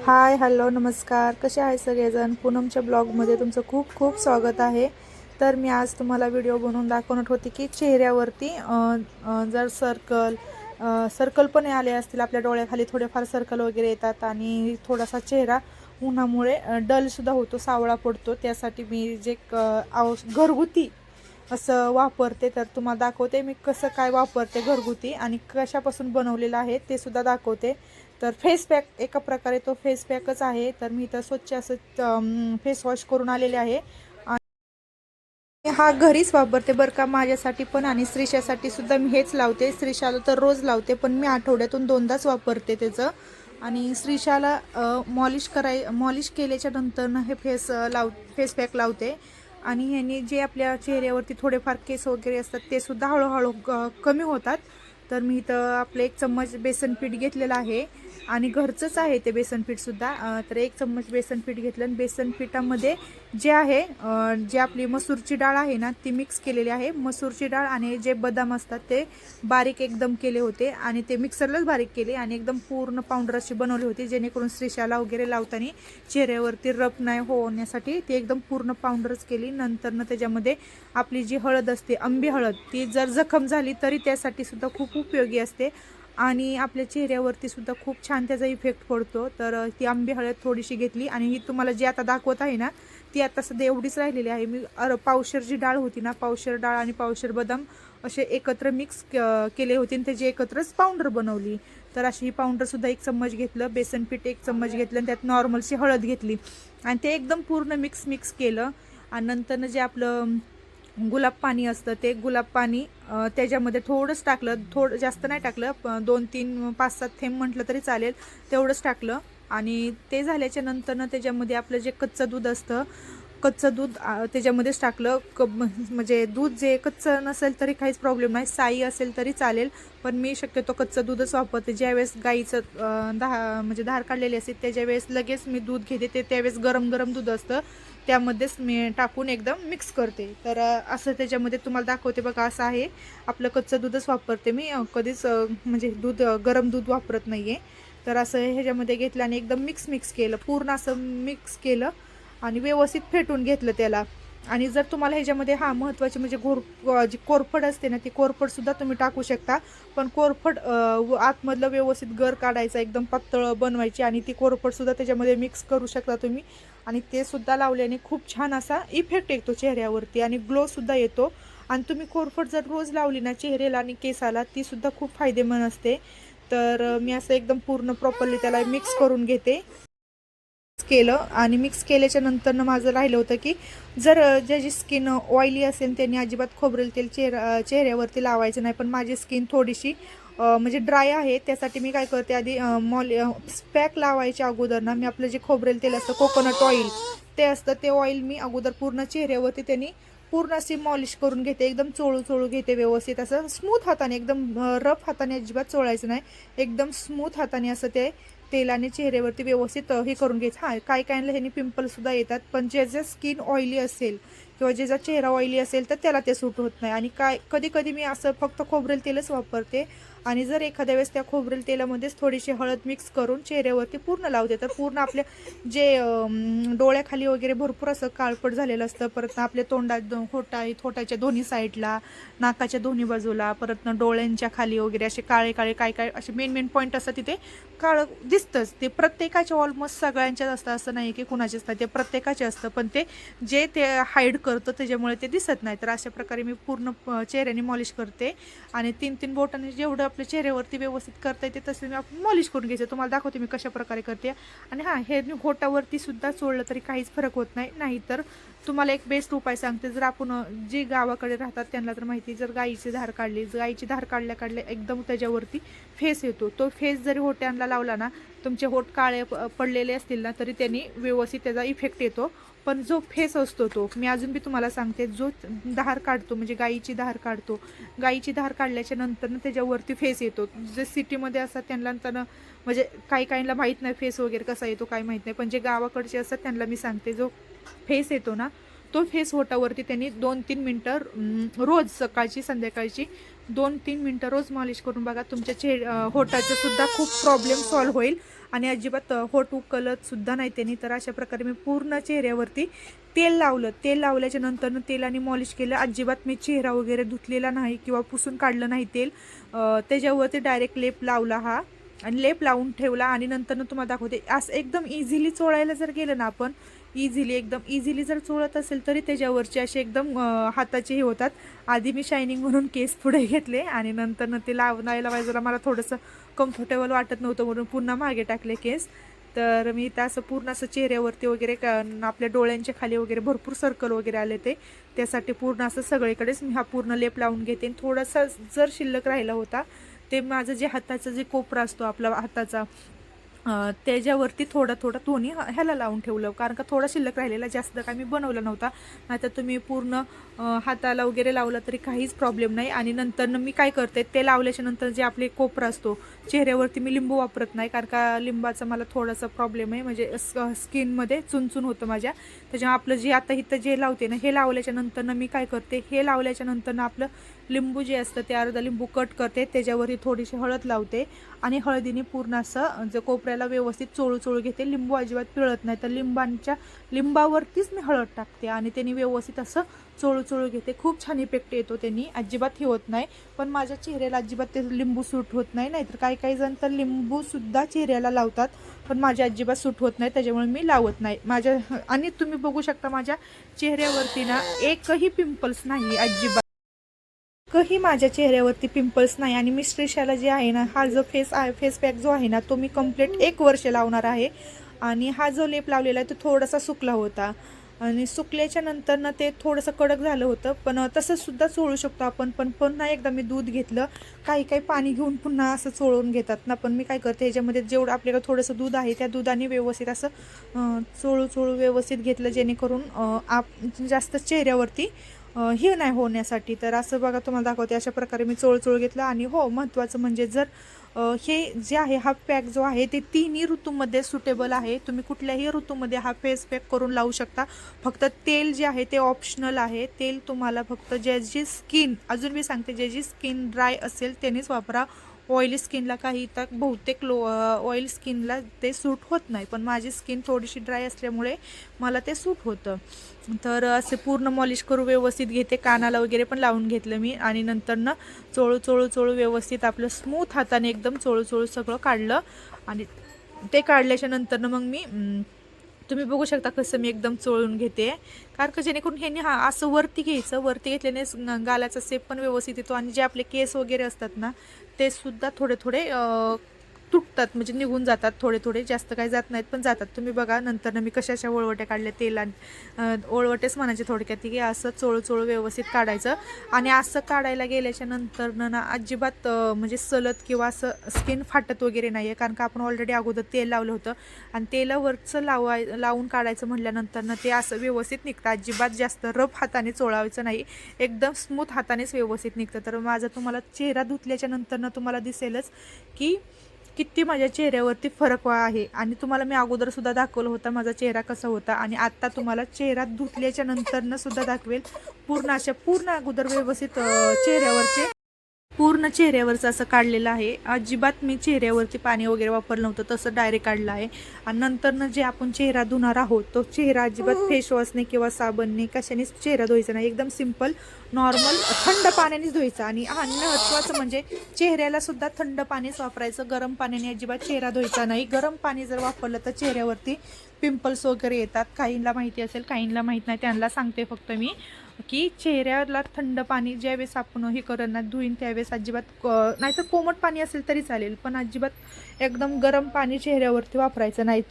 Hi hello नमस्कार, कसे आहे सगळेजण. पूनमच्या ब्लॉगमध्ये तुमचं खूप खूप स्वागत आहे. तर मी आज तुम्हाला व्हिडिओ बनवून दाखवणार होती की चेहऱ्यावरती जर सर्कल पण आले असतील, आपल्या डोळ्याखाली थोडेफार सर्कल वगैरे येतात आणि थोडासा चेहरा उन्हामुळे डलसुद्धा होतो, सावळा पडतो. त्यासाठी मी जे घरगुती असं वापरते, तर तुम्हाला दाखवते मी कसं काय वापरते घरगुती आणि कशापासून बनवलेलं आहे ते सुद्धा दाखवते. तर फेस पॅक एका प्रकारे तो फेस पॅकच आहे. तर मी तर स्वच्छ असं फेस वॉश करून आलेले आहे आणि हा घरीच वापरते बरं का, माझ्यासाठी पण आणि श्रीषासाठी सुद्धा मी हेच लावते. श्रीषाला तर रोज लावते, पण मी आठवड्यातून दोनदाच वापरते त्याचं. आणि श्रीषाला मॉलिश केल्याच्या नंतर हे फेस पॅक लावते. आणि ह्याने जे आपल्या चेहऱ्यावरती थोडेफार केस वगैरे असतात ते सुद्धा हळूहळू कमी होतात. तर मी इथं आपलं 1 चम्मच बेसन पीठ घेतलेलं आहे आणि घरचंच आहे ते बेसन पीठसुद्धा. तर 1 चम्मच बेसन पीठ घेतलं आणि बेसन पिठामध्ये जे आहे जे आपली मसूरची डाळ आहे ना ती मिक्स केलेली आहे. मसूरची डाळ आणि जे बदाम असतात ते बारीक एकदम केले होते आणि ते मिक्सरलाच बारीक केले आणि एकदम पूर्ण पावडर अशी बनवली होती, जेणेकरून श्रीषाला वगैरे लावताना चेहऱ्यावरती रफ नाही होण्यासाठी ती एकदम पूर्ण पावडरच केली. नंतरनं त्याच्यामध्ये आपली जी हळद असते, आंबी हळद, ती जर जखम झाली तरी त्यासाठी सुद्धा खूप उपयोगी असते आणि आपल्या चेहऱ्यावरती सुद्धा खूप छान त्याचा इफेक्ट पडतो. तर ती आंबी हळद थोडीशी घेतली आणि ही तुम्हाला जी आता दाखवत आहे ना ती आता सध्या एवढीच राहिलेली आहे. मी पावशर जी डाळ होती ना, पावशर डाळ आणि पावशर बदाम असे एकत्र मिक्स केले होते आणि त्याची एकत्रच पावडर बनवली. तर अशी ही पावडरसुद्धा 1 चम्मच घेतलं, बेसन पीठ 1 चम्मच घेतलं आणि त्यात नॉर्मलची हळद घेतली आणि ते एकदम पूर्ण मिक्स केलं. आणि नंतरनं जे आपलं गुलाब पाणी असतं ते गुलाब पाणी त्याच्यामध्ये थोडंच टाकलं, थोडं जास्त नाही टाकलं, 2 3 5 7 थेंब म्हटलं तरी चालेल, तेवढंच टाकलं. आणि ते झाल्याच्या नंतरनं त्याच्यामध्ये आपलं जे कच्चं दूध असतं, कच्चं दूध त्याच्यामध्येच टाकलं. म्हणजे दूध जे कच्चं नसेल तरी काहीच प्रॉब्लेम नाही, साई असेल तरी चालेल, पण मी शक्यतो कच्चं दूधच वापरते. ज्यावेळेस गाईचं म्हणजे धार काढलेली असते त्याच्यावेळेस लगेच मी दूध घेते, ते त्यावेळेस गरम गरम दूध असतं त्यामध्येच मी टाकून एकदम मिक्स करते. तर असं त्याच्यामध्ये तुम्हाला दाखवते बघा, असं आहे. आपलं कच्चं दूधच वापरते मी, कधीच म्हणजे गरम दूध वापरत नाही आहे. तर असं ह्याच्यामध्ये घेतलं आणि एकदम मिक्स केलं, पूर्ण असं मिक्स केलं आणि व्यवस्थित फेटून घेतलं त्याला. आणि जर तुम्हाला ह्याच्यामध्ये महत्त्वाचे म्हणजे जी कोरफड असते ना, ती कोरफडसुद्धा तुम्ही टाकू शकता. पण कोरफड आतमधलं व्यवस्थित गर काढायचा, एकदम पातळ बनवायची आणि ती कोरफडसुद्धा त्याच्यामध्ये मिक्स करू शकता तुम्ही. आणि ते सुद्धा लावल्याने खूप छान असा इफेक्ट येतो चेहऱ्यावरती आणि ग्लोसुद्धा येतो. आणि तुम्ही कोरफड जर रोज लावली ना चेहऱ्याला आणि केसाला, तीसुद्धा खूप फायदेमंद असते. तर मी असं एकदम पूर्ण प्रॉपरली त्याला मिक्स करून घेते. केलं आणि मिक्स केल्याच्या नंतरनं माझं राहिलं होतं की जर ज्याची स्किन ऑइली असेल त्यांनी अजिबात खोबरेल तेल चेहऱ्यावरती लावायचं नाही. पण माझी स्किन थोडीशी म्हणजे ड्राय आहे, त्यासाठी मी काय करते, आधी पॅक लावायच्या अगोदर ना मी आपलं जे खोबरेल तेल असतं, कोकोनट ऑइल ते असतं, ते ऑइल मी अगोदर पूर्ण चेहऱ्यावरती त्यांनी पूर्ण अशी मॉलिश करून घेते. एकदम चोळू घेते व्यवस्थित, असं स्मूथ हाताने, एकदम रफ हाताने अजिबात चोळायचं नाही, एकदम स्मूथ हाताने असं ते तेलाने चेहऱ्यावरती व्यवस्थित हे करून घ्यायचं. काही काहींना ह्यानी पिंपल्ससुद्धा येतात, पण ज्याचं स्किन ऑइली असेल किंवा ज्याचा चेहरा ऑइली असेल तर त्याला ते सूट होत नाही. आणि कधी कधी मी असं फक्त खोबरेल तेलच वापरते आणि जर एखाद्या वेळेस त्या खोबरेल तेलामध्येच थोडीशी हळद मिक्स करून चेहऱ्यावरती पूर्ण लावते, तर पूर्ण आपल्या जे डोळ्याखाली वगैरे भरपूर असं काळपट झालेलं असतं, परत आपल्या तोंडात होटाच्या दोन्ही साईडला, नाकाच्या दोन्ही बाजूला, परत डोळ्यांच्या खाली वगैरे असे काळे काळे काय असे मेन पॉईंट असतात, तिथे काळं दिसतंच. ते प्रत्येकाचे, ऑलमोस्ट सगळ्यांच्याच असतं, असं नाही की कुणाचेच नाही, ते प्रत्येकाचे असतं, पण ते हाईड करतं त्याच्यामुळे ते दिसत नाही. तर अशा प्रकारे मी पूर्ण चेहऱ्याने मॉलिश करते आणि 3 बोटाने जेवढं आपल्या चेहऱ्यावरती व्यवस्थित करता येते तसं मी आपण मॉलिश करून घ्यायचं. तुम्हाला दाखवते मी कशा प्रकारे करते. आणि हे होटावरती सुद्धा चोळलं तरी काहीच फरक होत नाही. नाहीतर तुम्हाला एक बेस्ट उपाय सांगते, जर आपण जे गावाकडे राहतात त्यांना तर माहिती, जर गाईची धार काढल्या एकदम त्याच्यावरती फेस येतो, तो फेस जरी होट्यांना लावला ना, तुमचे होठ काळे पडलेले असतील ना तरी त्यांनी व्यवस्थित त्याचा इफेक्ट येतो. पण जो फेस असतो, तो मी अजून बी तुम्हाला सांगते, जो धार काढतो म्हणजे गाईची धार काढल्याच्या नंतर त्याच्यावरती फेस येतो. जे सिटीमध्ये असतात त्यांना म्हणजे काहींना माहीत नाही फेस वगैरे कसा येतो, काय माहीत नाही, पण जे गावाकडचे असतात त्यांना मी सांगते, जो फेस येतो ना तो फेस होटावरती त्यांनी 2-3 मिनटं रोज, सकाळची संध्याकाळची 2-3 मिनटं रोज मॉलिश करून बघा, तुमच्या होटाचं सुद्धा खूप प्रॉब्लेम सॉल्व्ह होईल आणि अजिबात होठ उकलतसुद्धा नाही त्यांनी. तर अशा प्रकारे मी पूर्ण चेहऱ्यावरती तेल लावलं. तेल लावल्याच्या नंतरनं तेलाने मॉलिश केलं. अजिबात मी चेहरा वगैरे धुतलेला नाही किंवा पुसून काढलं नाही तेल. त्याच्यावरती डायरेक्ट लेप लावला हा आणि लेप लावून ठेवला. आणि नंतरनं तुम्हाला दाखवते असं एकदम इझिली चोळायला जर गेलं ना आपण, एकदम इझिली जर चोळत असेल तरी त्याच्यावरचे असे एकदम हाताचे हे होतात. आधी मी शायनिंग म्हणून केस पुढे घेतले आणि नंतरनं ते लावायला बाजूला मला थोडंसं कम्फर्टेबल वाटत नव्हतं म्हणून पुन्हा मागे टाकले केस. तर मी त्या असं पूर्ण असं चेहऱ्यावरती वगैरे आपल्या डोळ्यांच्या खाली वगैरे भरपूर सर्कल वगैरे आले ते, त्यासाठी पूर्ण असं सगळीकडेच मी हा पूर्ण लेप लावून घेते. थोडासा जर शिल्लक राहिला होता ते माझं जे हाताचा जे कोपरा असतो आपला हाताचा, त्याच्यावरती थोडा दोन्ही ह्याला लावून ठेवलं, कारण का थोडा शिल्लक राहिलेला, जास्त काय मी बनवला नव्हता. नाहीतर तुम्ही पूर्ण हाताला वगैरे लावला तरी काहीच प्रॉब्लेम नाही. आणि नंतरनं मी काय करते, ते लावल्याच्या नंतर जे आपले कोपरा असतो चेहऱ्यावरती मी लिंबू वापरत नाही, कारण का लिंबाचा मला थोडासा प्रॉब्लेम आहे, म्हणजे स्किनमध्ये चुनचुन होतं माझ्या. त्याच्यामुळे आपलं जे आता इथं जे लावते ना, हे लावल्याच्या नंतरनं मी काय करते, हे लावल्याच्या नंतरनं आपलं लिंबू जे असतं ते अर्धा लिंबू कट करते, त्याच्यावरही थोडीशी हळद लावते आणि हळदीने पूर्ण असं जे कोपऱ्याला व्यवस्थित चोळू घेते. लिंबू अजिबात पिळत नाही, तर लिंबावरतीच मी हळद टाकते आणि त्यांनी व्यवस्थित असं चोळू घेते. खूप छान इफेक्ट येतो त्यांनी, अजिबात हे होत नाही. पण माझ्या चेहऱ्याला अजिबात ते लिंबू सूट होत नाही. नाहीतर काही जण तर लिंबूसुद्धा चेहऱ्याला लावतात, पण माझ्या अजिबात सूट होत नाही, त्याच्यामुळे मी लावत नाही माझ्या. आणि तुम्ही बघू शकता माझ्या चेहऱ्यावरती ना एकही पिंपल्स नाही, अजिबात कही माझ्या चेहऱ्यावरती पिंपल्स नाही. आणि मी श्रीशाला जे आहे ना, हा जो फेस पॅक जो आहे ना, तो मी कंप्लीट 1 वर्ष लावणार आहे. आणि हा जो लेप लावलेला आहे तो थोडासा सुकला होता आणि सुकल्याच्या नंतर ना ते थोडंसं कडक झालं होतं, पण तसंसुद्धा चोळू शकतो आपण. पण पुन्हा एकदा मी दूध घेतलं, काही पाणी घेऊन पुन्हा असं चोळून घेतात ना, पण मी काय करते, ह्याच्यामध्ये जेवढं आपल्याला थोडंसं दूध आहे त्या दुधाने व्यवस्थित असं चोळू व्यवस्थित घेतलं, जेणेकरून जास्त चेहऱ्यावरती हे नाही होण्यासाठी. तर असं बघा तुम्हाला दाखवते, अशा प्रकारे मी चोळ घेतलं. आणि हो, महत्त्वाचं म्हणजे जर हे जे आहे हा पॅक जो आहे ते तिन्ही ऋतूमध्ये सुटेबल आहे. तुम्ही कुठल्याही ऋतूमध्ये हा फेस पॅक करून लावू शकता. फक्त तेल जे आहे ते ऑप्शनल आहे. तेल तुम्हाला फक्त ज्याची स्किन, अजून मी सांगते, ज्याची स्किन ड्राय असेल त्यानेच वापरा. ऑइली स्किनला काही तर बहुतेक ऑइल स्किनला ते सूट होत नाही, पण माझी स्किन थोडीशी ड्राय असल्यामुळे मला ते सूट होतं. तर असे पूर्ण मॉलिश करू व्यवस्थित घेते. कानाला वगैरे पण लावून घेतलं मी. आणि नंतरनं चोळू व्यवस्थित आपलं स्मूथ हाताने एकदम चोळू सगळं काढलं. आणि ते काढल्याच्या नंतरनं मग मी तुम्ही बघू शकता कसं मी एकदम चोळून घेते, कारण का जेणेकरून ह्याने असं वरती घ्यायचं. वरती घेतल्याने गालाचा शेप पण व्यवस्थित येतो आणि जे आपले केस वगैरे असतात ना ते सुद्धा थोडे तुटतात, म्हणजे निघून जातात थोडे, जास्त काही जात नाहीत पण जातात. तुम्ही बघा नंतर मी कशाच्या वळवट्या काढल्या, तेलात वळवटेच म्हणायचे थोडक्यात, की असं चोळू व्यवस्थित काढायचं. आणि असं काढायला गेल्याच्या नंतरनं ना अजिबात म्हणजे सलत किंवा असं स्किन फाटत वगैरे नाही आहे, कारण का आपण ऑलरेडी अगोदर तेल लावलं होतं. आणि तेलावरचं लावून काढायचं म्हटल्यानंतरनं ते असं व्यवस्थित निघतं. अजिबात जास्त रफ हाताने चोळायचं नाही, एकदम स्मूथ हातानेच व्यवस्थित निघतं. तर माझा तुम्हाला चेहरा धुतल्याच्या नंतरनं तुम्हाला दिसेलच की किती माझ्या चेहऱ्यावरती फरक आहे. आणि तुम्हाला मी अगोदरसुद्धा दाखवलं होता माझा चेहरा कसा होता, आणि आत्ता तुम्हाला चेहरा धुतल्याच्या नंतरनं सुद्धा दाखवेल. पूर्ण अगोदर व्यवस्थित पूर्ण चेहऱ्यावरचं असं काढलेलं आहे. अजिबात मी चेहऱ्यावरती पाणी वगैरे वापरलं नव्हतं, तसं डायरेक्ट काढलं आहे. आणि नंतरनं जे आपण चेहरा धुणार आहोत तो चेहरा अजिबात फेसवॉशने किंवा साबणने कशानेच चेहरा धुवायचा नाही, एकदम सिंपल नॉर्मल थंड पाण्यानेच धुवायचा. आणि महत्त्वाचं म्हणजे चेहऱ्याला सुद्धा थंड पाणीच वापरायचं, गरम पाण्याने अजिबात चेहरा धुवायचा नाही. गरम पाणी जर वापरलं तर चेहऱ्यावरती पिंपल्स वगैरे येतात. काहींना माहिती असेल, काहींना माहीत नाही, त्यांना सांगते फक्त मी की चेहऱ्याला थंड पाणी ज्यावेळेस आपण हे करणार धुईन त्यावेळेस अजिबात नाहीतर कोमट पाणी असेल तरी चालेल, पण अजिबात एकदम गरम पाणी चेहऱ्यावरती वापरायचं नाही.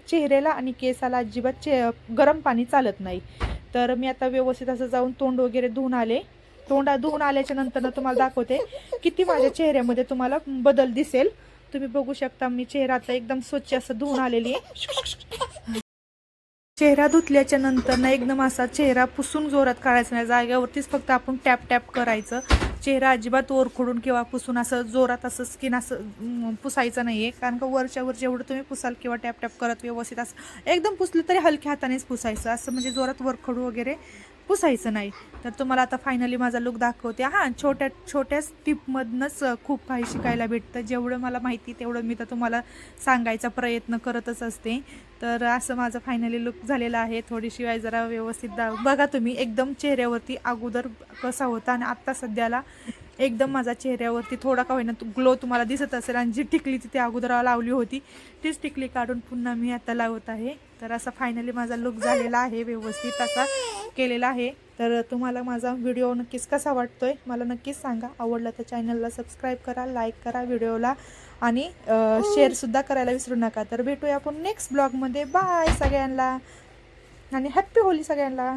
चेहऱ्याला आणि केसाला अजिबात गरम पाणी चालत नाही. तर मी आता व्यवस्थित असं जाऊन तोंड वगैरे धुवून आले. धुवून आल्याच्या नंतर तुम्हाला दाखवते किती माझ्या चेहऱ्यामध्ये तुम्हाला बदल दिसेल. तुम्ही बघू शकता मी चेहरा आता एकदम स्वच्छ असं धुवून आलेली आहे. चेहरा धुतल्याच्या नंतर ना एकदम असा चेहरा पुसून जोरात काढायचा नाही, जागेवरतीच फक्त आपण टॅप करायचं. चेहरा अजिबात ओरखडून किंवा पुसून असं जोरात असं स्किन असं पुसायचं नाही आहे, कारण का वरच्या जेवढं तुम्ही पुसाल किंवा टॅप करत व्यवस्थित असं एकदम पुसलं तरी हलक्या हातानेच पुसायचं, असं म्हणजे जोरात वरखडू वगैरे पुसायचं नाही. तर तुम्हाला आता फायनली माझा लुक दाखवते. हां, छोट्या छोट्याच टिपमधनंच खूप काही शिकायला भेटतं. जेवढं मला माहिती तेवढं मी तर तुम्हाला सांगायचा प्रयत्न करतच असते. तर असं माझं फायनली लुक झालेलं आहे. थोडीशी वाय जरा व्यवस्थित बघा तुम्ही एकदम चेहऱ्यावरती अगोदर कसा होता आणि आत्ता सध्याला एकदम माझा चेहऱ्यावरती थोडा का होईना ग्लो तुम्हाला दिसत असेल. आणि जी टिकली ती अगोदर लावली होती तीच टिकली काढून पुन्हा मी आता लावत आहे. तर असा फायनली माझा लुक झालेला आहे, व्यवस्थित असा केलेला आहे. तर तुम्हाला माझा व्हिडिओ नक्कीच कसा वाटतोय मला नक्कीच सांगा. आवडला तर चॅनलला सबस्क्राईब करा, लाईक करा व्हिडिओला आणि शेअरसुद्धा करायला विसरू नका. तर भेटूया आपण नेक्स्ट ब्लॉगमध्ये. बाय सगळ्यांना आणि हॅप्पी होली सगळ्यांना.